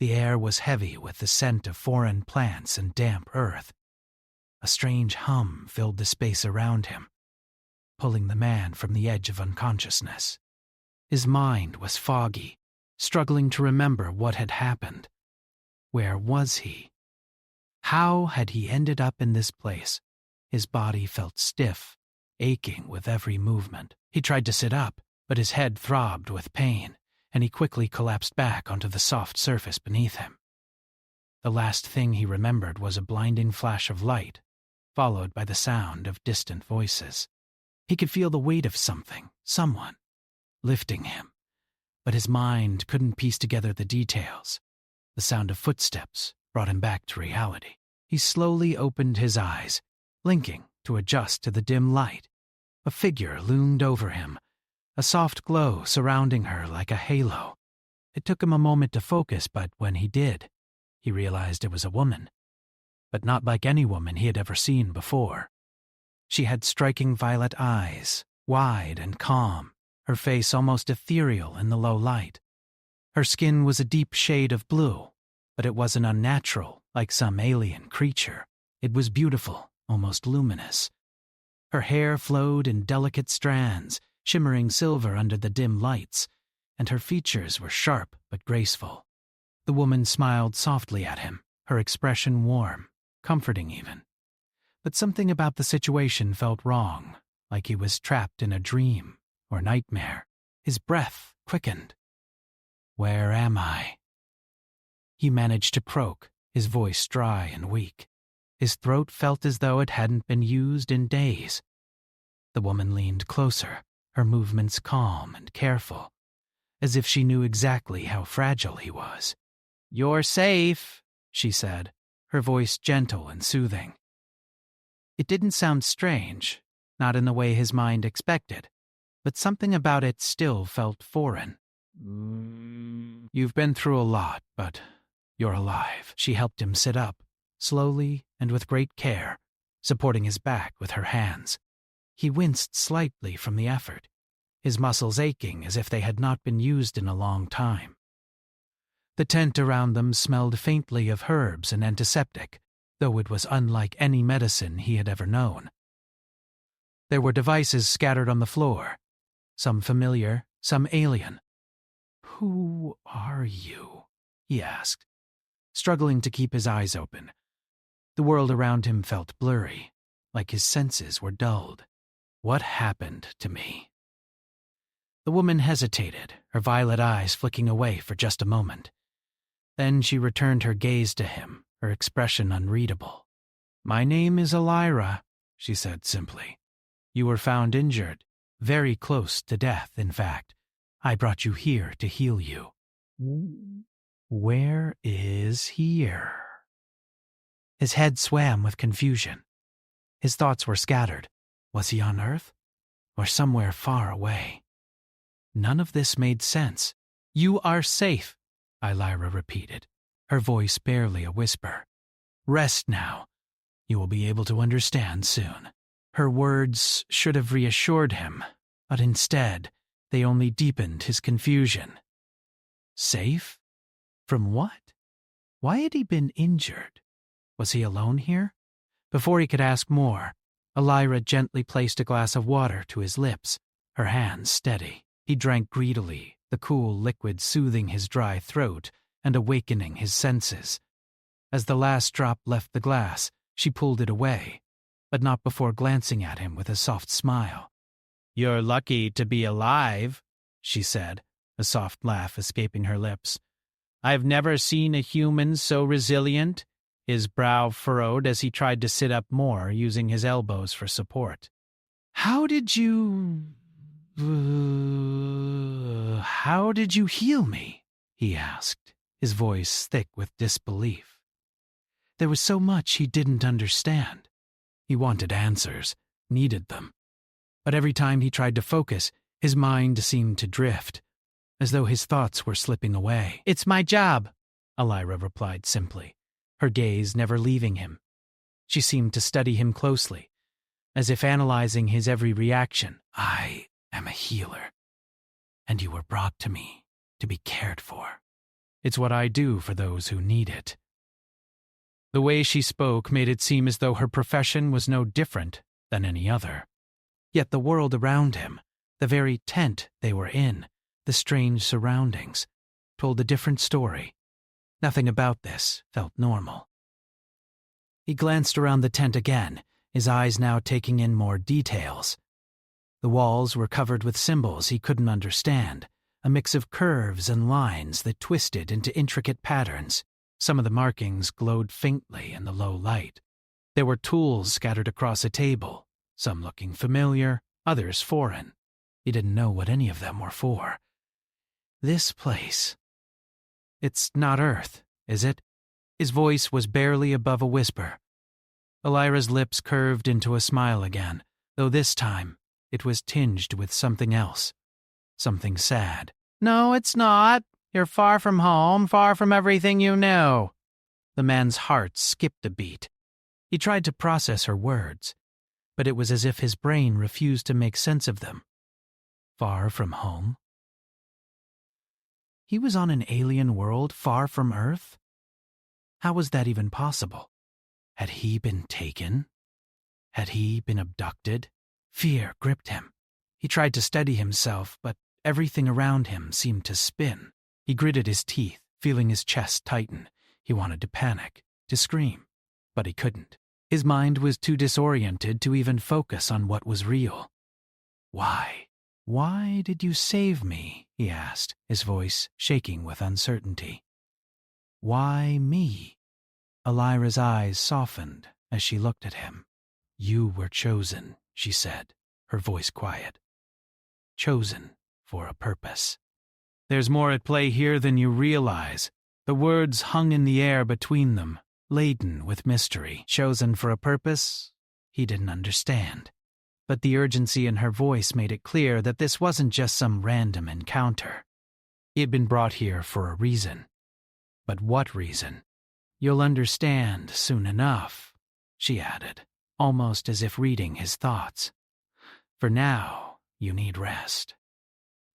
The air was heavy with the scent of foreign plants and damp earth. A strange hum filled the space around him, pulling the man from the edge of unconsciousness. His mind was foggy, struggling to remember what had happened. Where was he? How had he ended up in this place? His body felt stiff, aching with every movement. He tried to sit up, but his head throbbed with pain, and he quickly collapsed back onto the soft surface beneath him. The last thing he remembered was a blinding flash of light, followed by the sound of distant voices. He could feel the weight of someone, lifting him, but his mind couldn't piece together the details. The sound of footsteps brought him back to reality. He slowly opened his eyes, blinking to adjust to the dim light. A figure loomed over him, a soft glow surrounding her like a halo. It took him a moment to focus, but when he did, he realized it was a woman, but not like any woman he had ever seen before. She had striking violet eyes, wide and calm, her face almost ethereal in the low light. Her skin was a deep shade of blue, but it wasn't unnatural like some alien creature. It was beautiful, almost luminous. Her hair flowed in delicate strands, shimmering silver under the dim lights, and her features were sharp but graceful. The woman smiled softly at him, her expression warm, comforting even. But something about the situation felt wrong, like he was trapped in a dream or nightmare. His breath quickened. "Where am I?" He managed to croak, his voice dry and weak. His throat felt as though it hadn't been used in days. The woman leaned closer, her movements calm and careful, as if she knew exactly how fragile he was. "You're safe," she said, her voice gentle and soothing. It didn't sound strange, not in the way his mind expected, but something about it still felt foreign. "You've been through a lot, but you're alive." She helped him sit up, slowly and with great care, supporting his back with her hands. He winced slightly from the effort, his muscles aching as if they had not been used in a long time. The tent around them smelled faintly of herbs and antiseptic, though it was unlike any medicine he had ever known. There were devices scattered on the floor, some familiar, some alien. "Who are you?" he asked, struggling to keep his eyes open. The world around him felt blurry, like his senses were dulled. "What happened to me?" The woman hesitated, her violet eyes flicking away for just a moment. Then she returned her gaze to him, her expression unreadable. "My name is Elira," she said simply. "You were found injured, very close to death, in fact. I brought you here to heal you." "Where is here?" His head swam with confusion. His thoughts were scattered. Was he on Earth? Or somewhere far away? None of this made sense. "You are safe," Elira repeated, her voice barely a whisper. "Rest now. You will be able to understand soon." Her words should have reassured him, but instead, they only deepened his confusion. Safe? From what? Why had he been injured? Was he alone here? Before he could ask more, Elira gently placed a glass of water to his lips, her hands steady. He drank greedily, the cool liquid soothing his dry throat and awakening his senses. As the last drop left the glass, she pulled it away, but not before glancing at him with a soft smile. "You're lucky to be alive," she said, a soft laugh escaping her lips. "I've never seen a human so resilient," his brow furrowed as he tried to sit up more, using his elbows for support. How did you heal me?" he asked, his voice thick with disbelief. There was so much he didn't understand. He wanted answers, needed them. But every time he tried to focus, his mind seemed to drift, as though his thoughts were slipping away. "It's my job," Elira replied simply, her gaze never leaving him. She seemed to study him closely, as if analyzing his every reaction. "I am a healer, and you were brought to me to be cared for." It's what I do for those who need it." The way she spoke made it seem as though her profession was no different than any other. Yet the world around him, the very tent they were in, the strange surroundings, told a different story. Nothing about this felt normal. He glanced around the tent again, his eyes now taking in more details. The walls were covered with symbols he couldn't understand, a mix of curves and lines that twisted into intricate patterns. Some of the markings glowed faintly in the low light. There were tools scattered across a table, some looking familiar, others foreign. He didn't know what any of them were for. This place. "It's not Earth, is it?" His voice was barely above a whisper. Elira's lips curved into a smile again, though this time it was tinged with something else. Something sad. "No, it's not. You're far from home, far from everything you know." The man's heart skipped a beat. He tried to process her words, but it was as if his brain refused to make sense of them. Far from home? He was on an alien world far from Earth? How was that even possible? Had he been taken? Had he been abducted? Fear gripped him. He tried to steady himself, but everything around him seemed to spin. He gritted his teeth, feeling his chest tighten. He wanted to panic, to scream, but he couldn't. His mind was too disoriented to even focus on what was real. "Why? Why did you save me?" he asked, his voice shaking with uncertainty. "Why me?" Elira's eyes softened as she looked at him. "You were chosen," she said, her voice quiet. "Chosen for a purpose. There's more at play here than you realize." The words hung in the air between them, laden with mystery. Chosen for a purpose? He didn't understand. But the urgency in her voice made it clear that this wasn't just some random encounter. He had been brought here for a reason. But what reason? "You'll understand soon enough," she added, almost as if reading his thoughts. "For now, you need rest.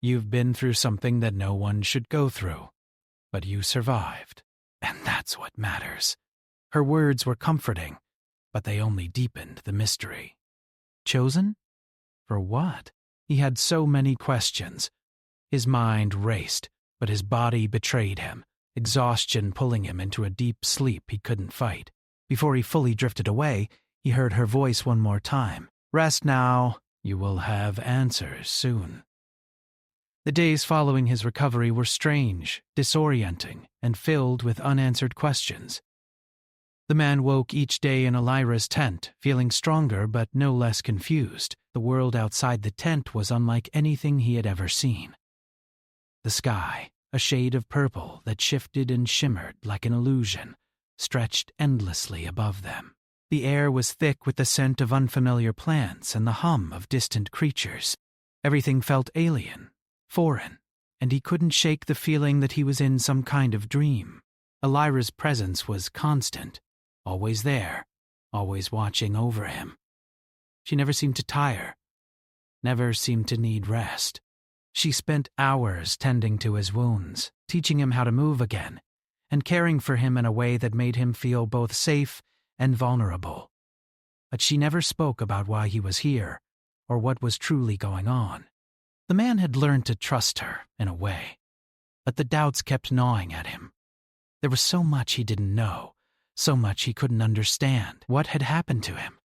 You've been through something that no one should go through, but you survived, and that's what matters." Her words were comforting, but they only deepened the mystery. Chosen? For what? He had so many questions. His mind raced, but his body betrayed him, exhaustion pulling him into a deep sleep he couldn't fight. Before he fully drifted away, he heard her voice one more time. "Rest now. You will have answers soon." The days following his recovery were strange, disorienting, and filled with unanswered questions. The man woke each day in Elira's tent, feeling stronger but no less confused. The world outside the tent was unlike anything he had ever seen. The sky, a shade of purple that shifted and shimmered like an illusion, stretched endlessly above them. The air was thick with the scent of unfamiliar plants and the hum of distant creatures. Everything felt alien, foreign, and he couldn't shake the feeling that he was in some kind of dream. Elira's presence was constant, always there, always watching over him. She never seemed to tire, never seemed to need rest. She spent hours tending to his wounds, teaching him how to move again, and caring for him in a way that made him feel both safe and vulnerable. But she never spoke about why he was here, or what was truly going on. The man had learned to trust her, in a way, but the doubts kept gnawing at him. There was so much he didn't know, so much he couldn't understand. What had happened to him?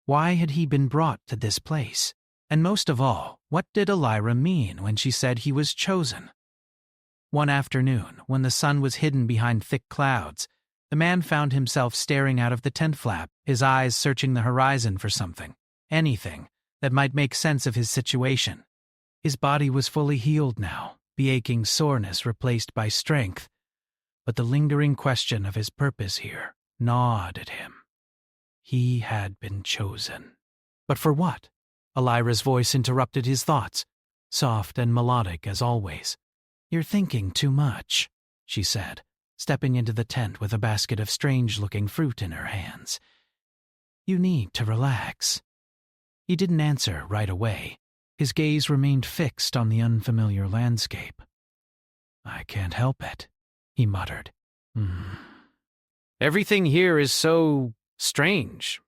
Why had he been brought to this place? And most of all, what did Elira mean when she said he was chosen? One afternoon, when the sun was hidden behind thick clouds, the man found himself staring out of the tent flap, his eyes searching the horizon for something, anything, that might make sense of his situation. His body was fully healed now, the aching soreness replaced by strength, but the lingering question of his purpose here gnawed at him. He had been chosen. But for what? Elira's voice interrupted his thoughts, soft and melodic as always. "You're thinking too much," she said, stepping into the tent with a basket of strange-looking fruit in her hands. "You need to relax." He didn't answer right away. His gaze remained fixed on the unfamiliar landscape. "I can't help it," he muttered. Everything here is so strange.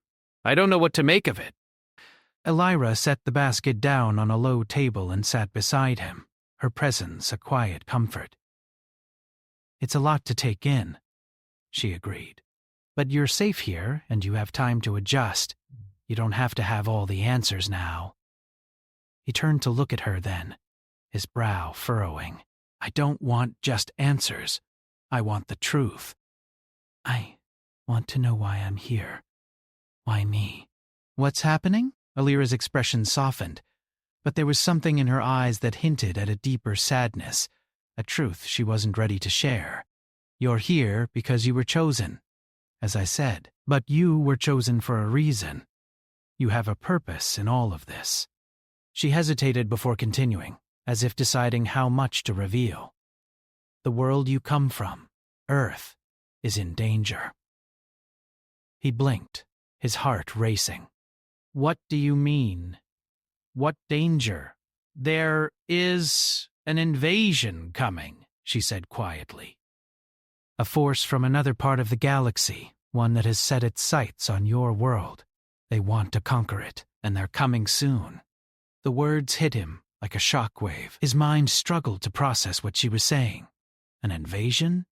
I don't know what to make of it. Elira set the basket down on a low table and sat beside him, her presence a quiet comfort. It's a lot to take in, she agreed. But you're safe here, and you have time to adjust. You don't have to have all the answers now. He turned to look at her then, his brow furrowing. I don't want just answers. I want the truth. I want to know why I'm here. Why me? What's happening? Alira's expression softened, but there was something in her eyes that hinted at a deeper sadness, a truth she wasn't ready to share. You're here because you were chosen, as I said, but you were chosen for a reason. You have a purpose in all of this. She hesitated before continuing, as if deciding how much to reveal. The world you come from, Earth, is in danger. He blinked, his heart racing. What do you mean? What danger? There is an invasion coming, she said quietly. A force from another part of the galaxy, one that has set its sights on your world. They want to conquer it, and they're coming soon. The words hit him like a shockwave. His mind struggled to process what she was saying. An invasion?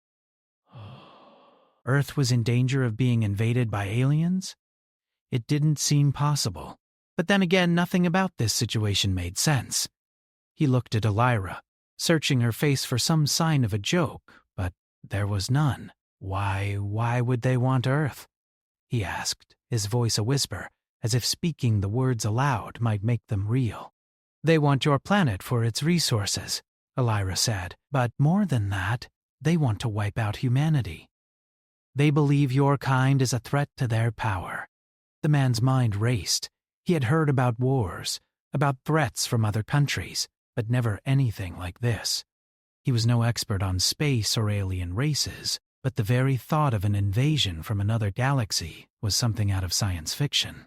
Earth was in danger of being invaded by aliens? It didn't seem possible. But then again, nothing about this situation made sense. He looked at Elira, searching her face for some sign of a joke, but there was none. Why would they want Earth? He asked, his voice a whisper, as if speaking the words aloud might make them real. They want your planet for its resources, Elira said, but more than that, they want to wipe out humanity. They believe your kind is a threat to their power. The man's mind raced. He had heard about wars, about threats from other countries, but never anything like this. He was no expert on space or alien races, but the very thought of an invasion from another galaxy was something out of science fiction.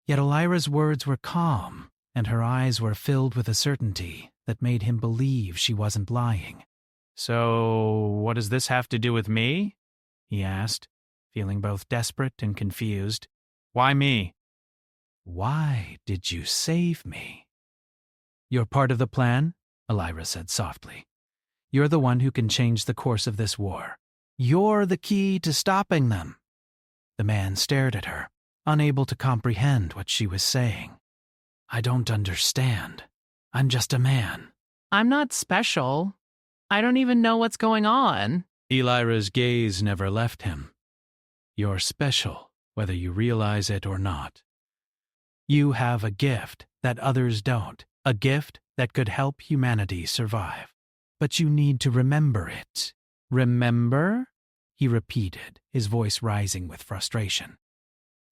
Yet Elira's words were calm, and her eyes were filled with a certainty that made him believe she wasn't lying. So, what does this have to do with me? He asked, feeling both desperate and confused. Why me? Why did you save me? You're part of the plan, Elira said softly. You're the one who can change the course of this war. You're the key to stopping them. The man stared at her, unable to comprehend what she was saying. I don't understand. I'm just a man. I'm not special. I don't even know what's going on. Elira's gaze never left him. You're special, whether you realize it or not. You have a gift that others don't, a gift that could help humanity survive. But you need to remember it. Remember? He repeated, his voice rising with frustration.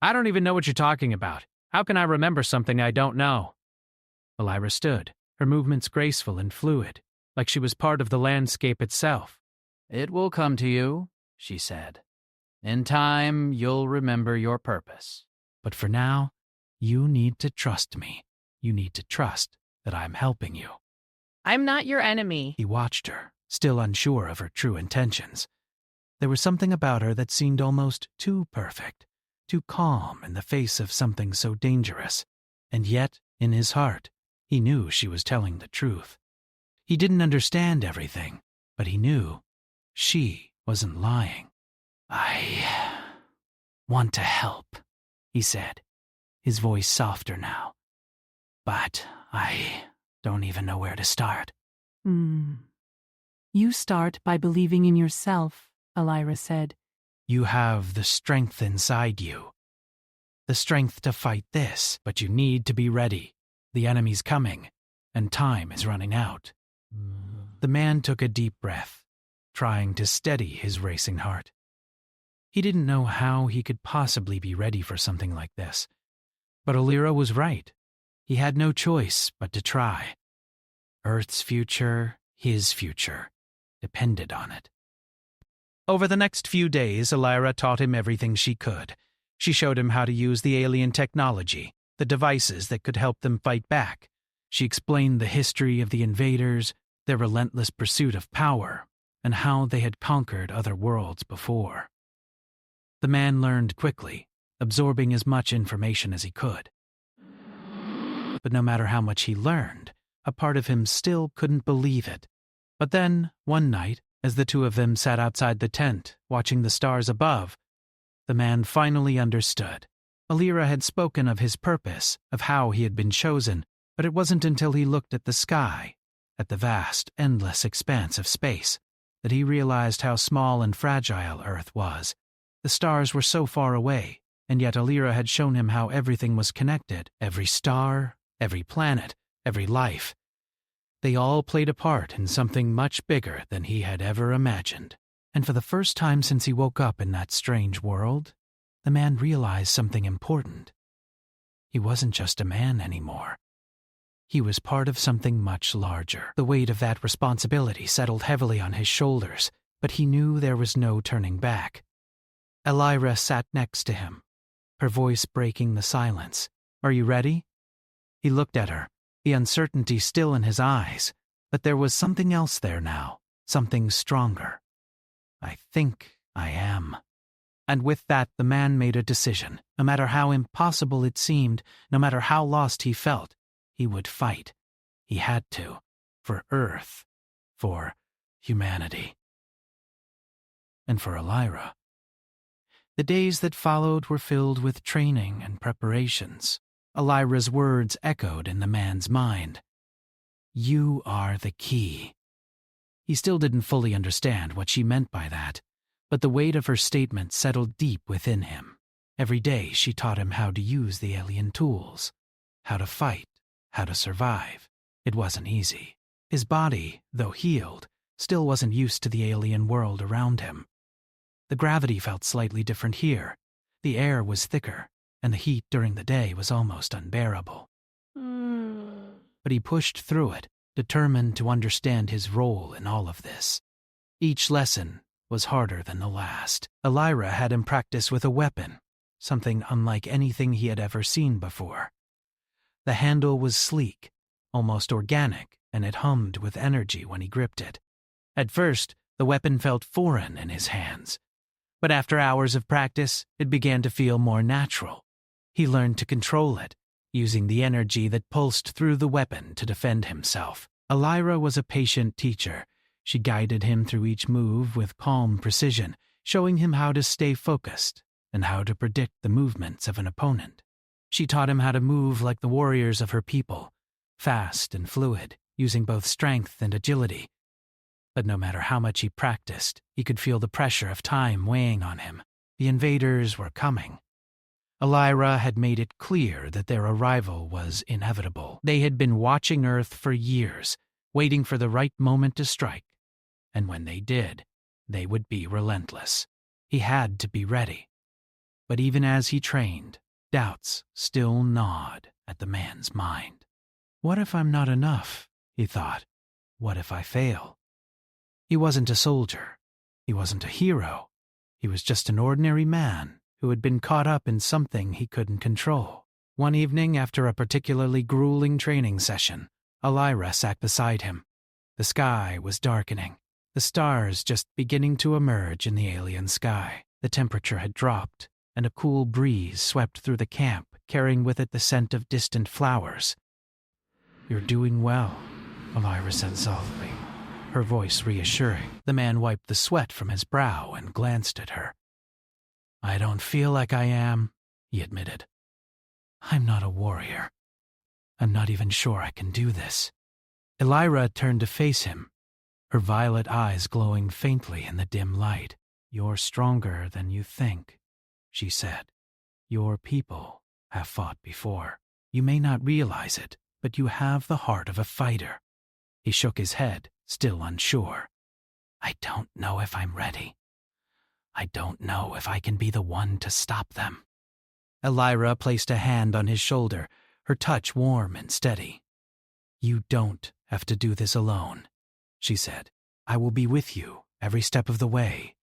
I don't even know what you're talking about. How can I remember something I don't know? Elira stood, her movements graceful and fluid, like she was part of the landscape itself. It will come to you, she said. In time, you'll remember your purpose. But for now, you need to trust me. You need to trust that I'm helping you. I'm not your enemy. He watched her, still unsure of her true intentions. There was something about her that seemed almost too perfect, too calm in the face of something so dangerous. And yet, in his heart, he knew she was telling the truth. He didn't understand everything, but he knew she wasn't lying. I want to help, he said, his voice softer now. But I don't even know where to start. You start by believing in yourself, Elira said. You have the strength inside you. The strength to fight this, but you need to be ready. The enemy's coming, and time is running out. The man took a deep breath, trying to steady his racing heart. He didn't know how he could possibly be ready for something like this. But Elira was right. He had no choice but to try. Earth's future, his future, depended on it. Over the next few days, Elira taught him everything she could. She showed him how to use the alien technology, the devices that could help them fight back. She explained the history of the invaders, their relentless pursuit of power, and how they had conquered other worlds before. The man learned quickly, absorbing as much information as he could. But no matter how much he learned, a part of him still couldn't believe it. But then, one night, as the two of them sat outside the tent, watching the stars above, the man finally understood. Alira had spoken of his purpose, of how he had been chosen, but it wasn't until he looked at the sky, at the vast, endless expanse of space, that he realized how small and fragile Earth was. The stars were so far away, and yet Alira had shown him how everything was connected. Every star, every planet, every life. They all played a part in something much bigger than he had ever imagined. And for the first time since he woke up in that strange world, the man realized something important. He wasn't just a man anymore. He was part of something much larger. The weight of that responsibility settled heavily on his shoulders, but he knew there was no turning back. Alira sat next to him, her voice breaking the silence. "Are you ready?" He looked at her, the uncertainty still in his eyes, but there was something else there now, something stronger. "I think I am." And with that, the man made a decision. No matter how impossible it seemed, no matter how lost he felt, he would fight. He had to. For Earth. For humanity. And for Alira. The days that followed were filled with training and preparations. Alira's words echoed in the man's mind. "You are the key." He still didn't fully understand what she meant by that, but the weight of her statement settled deep within him. Every day she taught him how to use the alien tools, how to fight, how to survive. It wasn't easy. His body, though healed, still wasn't used to the alien world around him. The gravity felt slightly different here. The air was thicker, and the heat during the day was almost unbearable. But he pushed through it, determined to understand his role in all of this. Each lesson was harder than the last. Alira had him practice with a weapon, something unlike anything he had ever seen before. The handle was sleek, almost organic, and it hummed with energy when he gripped it. At first, the weapon felt foreign in his hands, but after hours of practice, it began to feel more natural. He learned to control it, using the energy that pulsed through the weapon to defend himself. Alira was a patient teacher. She guided him through each move with calm precision, showing him how to stay focused and how to predict the movements of an opponent. She taught him how to move like the warriors of her people, fast and fluid, using both strength and agility. But no matter how much he practiced, he could feel the pressure of time weighing on him. The invaders were coming. Alira had made it clear that their arrival was inevitable. They had been watching Earth for years, waiting for the right moment to strike. And when they did, they would be relentless. He had to be ready. But even as he trained, doubts still gnawed at the man's mind. What if I'm not enough? He thought. What if I fail? He wasn't a soldier. He wasn't a hero. He was just an ordinary man who had been caught up in something he couldn't control. One evening, after a particularly grueling training session, Alira sat beside him. The sky was darkening, the stars just beginning to emerge in the alien sky. The temperature had dropped, and a cool breeze swept through the camp, carrying with it the scent of distant flowers. "You're doing well," Alira said softly, her voice reassuring. The man wiped the sweat from his brow and glanced at her. "I don't feel like I am," he admitted. "I'm not a warrior. I'm not even sure I can do this." Alira turned to face him, her violet eyes glowing faintly in the dim light. "You're stronger than you think," she said. "Your people have fought before. You may not realize it, but you have the heart of a fighter." He shook his head, still unsure. "I don't know if I'm ready. I don't know if I can be the one to stop them." Alira placed a hand on his shoulder, her touch warm and steady. "You don't have to do this alone," she said. "I will be with you every step of the way.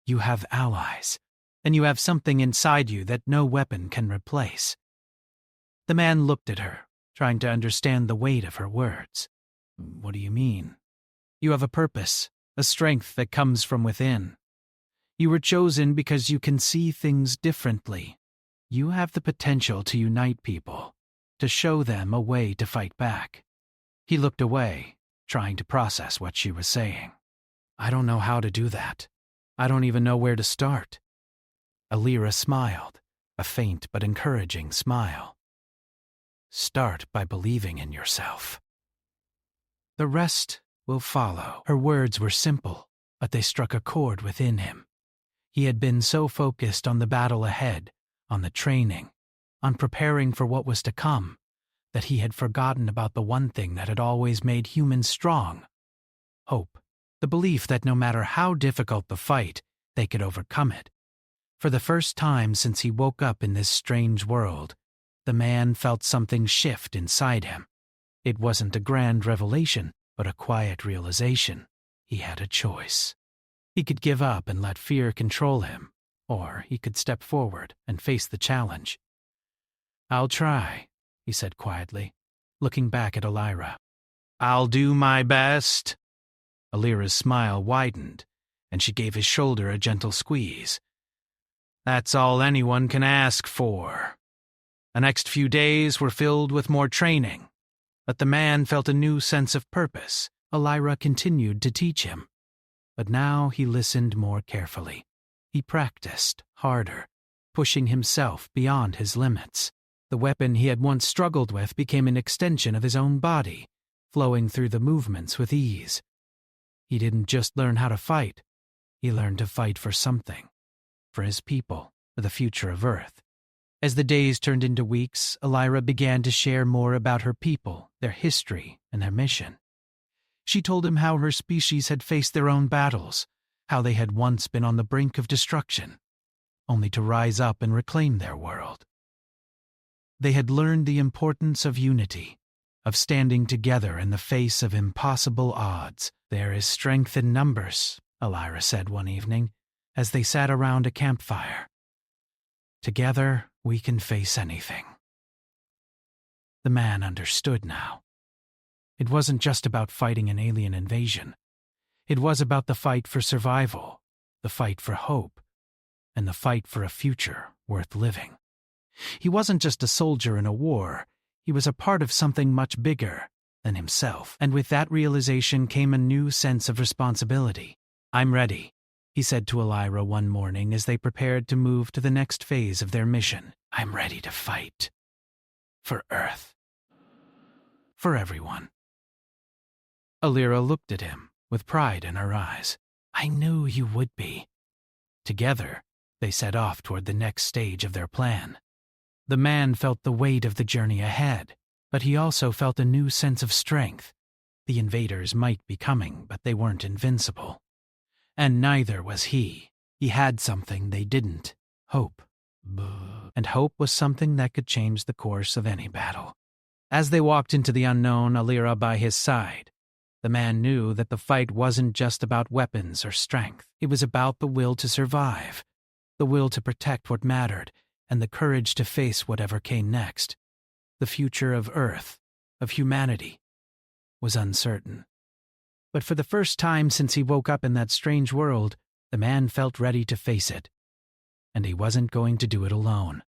You have allies, and you have something inside you that no weapon can replace." The man looked at her, trying to understand the weight of her words. "What do you mean?" "You have a purpose, a strength that comes from within. You were chosen because you can see things differently. You have the potential to unite people, to show them a way to fight back. He looked away, trying to process what she was saying. I don't know how to do that. I don't even know where to start. Alira smiled, a faint but encouraging smile. Start by believing in yourself. The rest will follow. Her words were simple, but they struck a chord within him. He had been so focused on the battle ahead, on the training, on preparing for what was to come, that he had forgotten about the one thing that had always made humans strong: hope. The belief that no matter how difficult the fight, they could overcome it. For the first time since he woke up in this strange world, the man felt something shift inside him. It wasn't a grand revelation, but a quiet realization. He had a choice. He could give up and let fear control him, or he could step forward and face the challenge. I'll try, he said quietly, looking back at Alira. I'll do my best. Alira's smile widened, and she gave his shoulder a gentle squeeze. That's all anyone can ask for. The next few days were filled with more training, but the man felt a new sense of purpose. Alira continued to teach him, but now he listened more carefully. He practiced harder, pushing himself beyond his limits. The weapon he had once struggled with became an extension of his own body, flowing through the movements with ease. He didn't just learn how to fight, he learned to fight for something, for his people, for the future of Earth. As the days turned into weeks, Alira began to share more about her people, their history, and their mission. She told him how her species had faced their own battles, how they had once been on the brink of destruction, only to rise up and reclaim their world. They had learned the importance of unity, of standing together in the face of impossible odds. There is strength in numbers, Alira said one evening, as they sat around a campfire. Together, we can face anything. The man understood now. It wasn't just about fighting an alien invasion. It was about the fight for survival, the fight for hope, and the fight for a future worth living. He wasn't just a soldier in a war. He was a part of something much bigger than himself, and with that realization came a new sense of responsibility. I'm ready, he said to Alira one morning as they prepared to move to the next phase of their mission. I'm ready to fight. For Earth. For everyone. Alira looked at him with pride in her eyes. I knew you would be. Together, they set off toward the next stage of their plan. The man felt the weight of the journey ahead, but he also felt a new sense of strength. The invaders might be coming, but they weren't invincible. And neither was he. He had something they didn't: hope. And hope was something that could change the course of any battle. As they walked into the unknown, Alira by his side, the man knew that the fight wasn't just about weapons or strength. It was about the will to survive, the will to protect what mattered, and the courage to face whatever came next. The future of Earth, of humanity, was uncertain. But for the first time since he woke up in that strange world, the man felt ready to face it. And he wasn't going to do it alone.